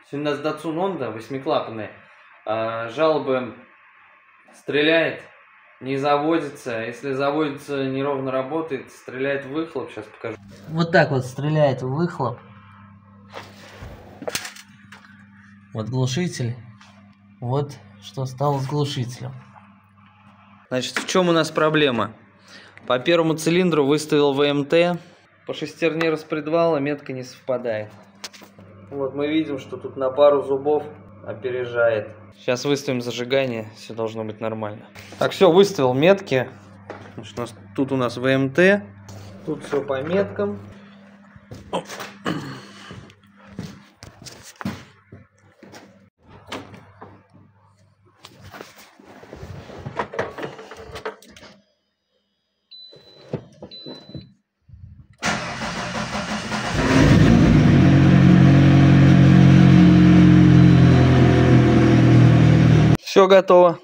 Сегодня у нас Datsun Honda 8-клапанный. Жалобы: стреляет, не заводится. Если заводится, неровно работает, стреляет в выхлоп. Сейчас покажу. Вот так вот стреляет в выхлоп. Вот глушитель. Вот что стало с глушителем. Значит, в чем у нас проблема? По первому цилиндру выставил ВМТ. По шестерне распредвала метка не совпадает. Вот мы видим, что тут на пару зубов опережает. Сейчас выставим зажигание, все должно быть нормально. Так, все, выставил метки. Значит, тут у нас ВМТ. Тут все по меткам. Все готово.